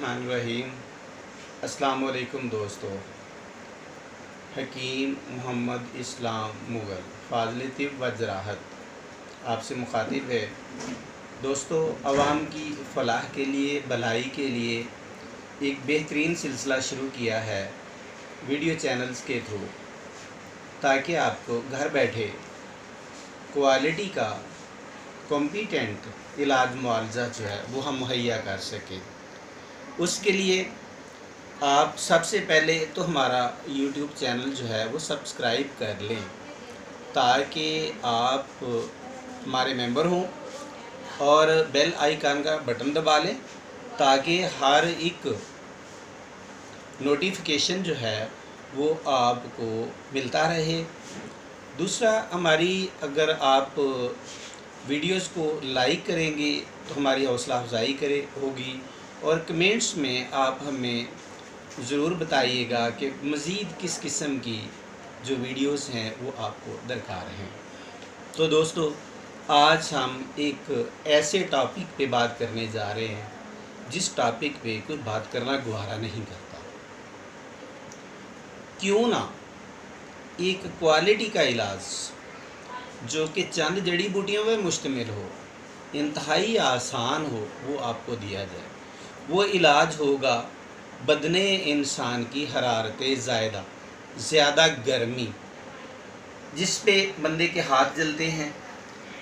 बिस्मिल्लाहिर्रहमानिर्रहीम। अस्सलाम वालेकुम दोस्तों। हकीम मोहम्मद इस्लाम मुग़ल फ़ाज़िल तिब व ज़राअत आपसे मुखातिब है। दोस्तों, आवाम की फ़लाह के लिए, भलाई के लिए एक बेहतरीन सिलसिला शुरू किया है वीडियो चैनल्स के थ्रू, ताकि आपको घर बैठे क्वालिटी का कॉम्पिटेंट इलाज मुआवजा जो है वो हम मुहैया कर सकें। उसके लिए आप सबसे पहले तो हमारा YouTube चैनल जो है वो सब्सक्राइब कर लें, ताकि आप हमारे मेंबर हों, और बेल आइकन का बटन दबा लें, ताकि हर एक नोटिफिकेशन जो है वो आपको मिलता रहे। दूसरा, हमारी अगर आप वीडियोस को लाइक करेंगे तो हमारी हौसला अफजाई होगी, और कमेंट्स में आप हमें ज़रूर बताइएगा कि मज़ीद किस किस्म की जो वीडियोस हैं वो आपको दरकार हैं। तो दोस्तों, आज हम एक ऐसे टॉपिक पे बात करने जा रहे हैं जिस टॉपिक पे कोई बात करना गवारा नहीं करता। क्यों ना एक क्वालिटी का इलाज जो कि चंद जड़ी बूटियों पर मुश्तमिल हो, इंतहाई आसान हो, वो आपको दिया जाए। वो इलाज होगा बदने इंसान की हरारत ज़्यादा गर्मी, जिस पे बंदे के हाथ जलते हैं,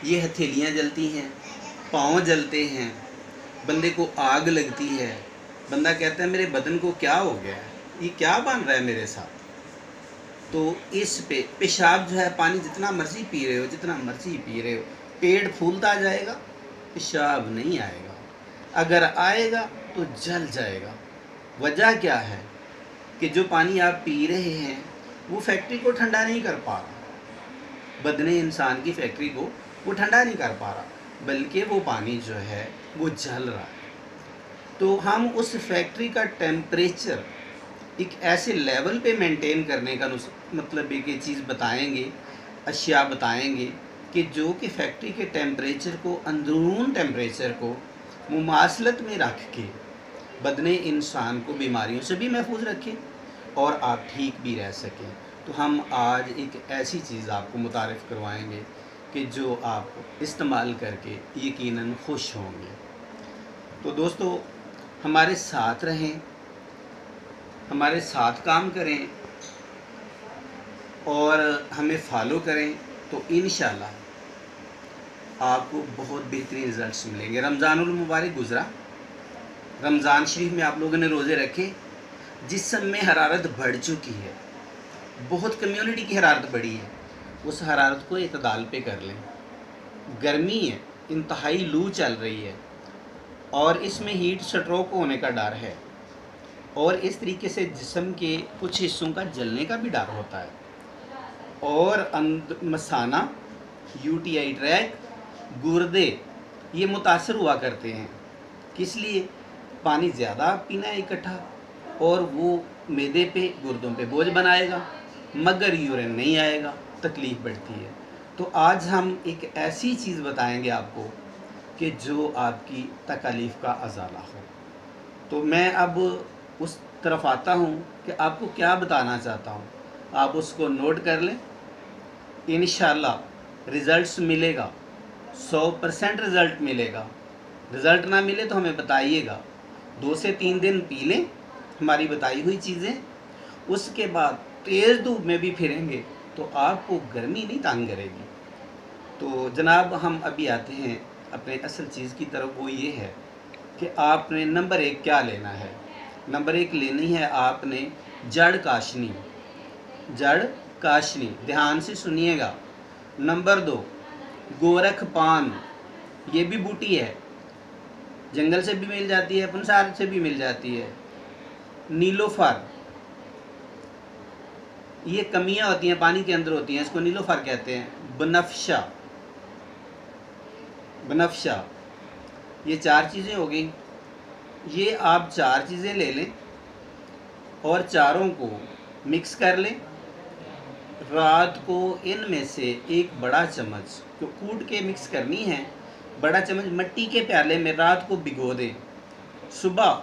ये हथेलियाँ जलती हैं, पाँव जलते हैं, बंदे को आग लगती है। बंदा कहता है मेरे बदन को क्या हो गया है, ये क्या बन रहा है मेरे साथ। तो इस पे पेशाब जो है, पानी जितना मर्ज़ी पी रहे हो, जितना मर्ज़ी पी रहे हो, पेट फूलता जाएगा, पेशाब नहीं आएगा। अगर आएगा तो जल जाएगा। वजह क्या है कि जो पानी आप पी रहे हैं वो फैक्ट्री को ठंडा नहीं कर पा रहा, बदने इंसान की फैक्ट्री को वो ठंडा नहीं कर पा रहा, बल्कि वो पानी जो है वो जल रहा है। तो हम उस फैक्ट्री का टेम्परेचर एक ऐसे लेवल पे मेंटेन करने का मतलब एक चीज़ बताएंगे, अशिया बताएंगे कि जो कि फैक्ट्री के टेम्परेचर को, अंदरून टेम्परेचर को मुमासलत में रख के बदने इंसान को बीमारियों से भी महफूज रखें और आप ठीक भी रह सकें। तो हम आज एक ऐसी चीज़ आपको मुतारिफ़ करवाएंगे कि जो आप इस्तेमाल करके यकीनन खुश होंगे। तो दोस्तों, हमारे साथ रहें, हमारे साथ काम करें और हमें फॉलो करें, तो इंशाल्लाह आपको बहुत बेहतरीन रिज़ल्ट्स मिलेंगे। रमज़ानुल मुबारक गुज़रा, रमज़ान शरीफ में आप लोगों ने रोज़े रखे, जिस्म में हरारत बढ़ चुकी है, बहुत कम्युनिटी की हरारत बढ़ी है, उस हरारत को इतदाल पे कर लें। गर्मी है, इंतहाई लू चल रही है, और इसमें हीट स्ट्रोक होने का डर है, और इस तरीके से जिस्म के कुछ हिस्सों का जलने का भी डर होता है, और मसाना, यूटीआई ट्रैक, गुर्दे ये मुतासर हुआ करते हैं। किस लिए? पानी ज़्यादा पीना है इकट्ठा, और वो मैदे पे, गुर्दों पे बोझ बनाएगा, मगर यूरिन नहीं आएगा, तकलीफ़ बढ़ती है। तो आज हम एक ऐसी चीज़ बताएंगे आपको कि जो आपकी तकलीफ़ का अज़ाला हो। तो मैं अब उस तरफ आता हूँ कि आपको क्या बताना चाहता हूँ, आप उसको नोट कर लें। इंशाल्लाह रिज़ल्ट्स मिलेगा, 100% रिज़ल्ट मिलेगा। रिज़ल्ट ना मिले तो हमें बताइएगा। 2 से 3 दिन पी लें हमारी बताई हुई चीज़ें, उसके बाद तेज़ धूप में भी फिरेंगे तो आपको गर्मी नहीं तंग करेगी। तो जनाब, हम अभी आते हैं अपने असल चीज़ की तरफ। वो ये है कि आपने नंबर 1 क्या लेना है। नंबर 1 लेनी है आपने जड़ काशनी, जड़ काशनी, ध्यान से सुनिएगा। नंबर 2 गोरख पान, ये भी बूटी है, जंगल से भी मिल जाती है, पंसार से भी मिल जाती है। नीलोफर, ये कमियां होती हैं, पानी के अंदर होती हैं, इसको नीलोफर कहते हैं। बनफशा, बनफशा, ये 4 चीज़ें हो गई। ये आप 4 चीज़ें ले लें और चारों को मिक्स कर लें। रात को इनमें से एक बड़ा चम्मच जो कूट के मिक्स करनी है, बड़ा चम्मच मिट्टी के प्याले में रात को भिगो दें। सुबह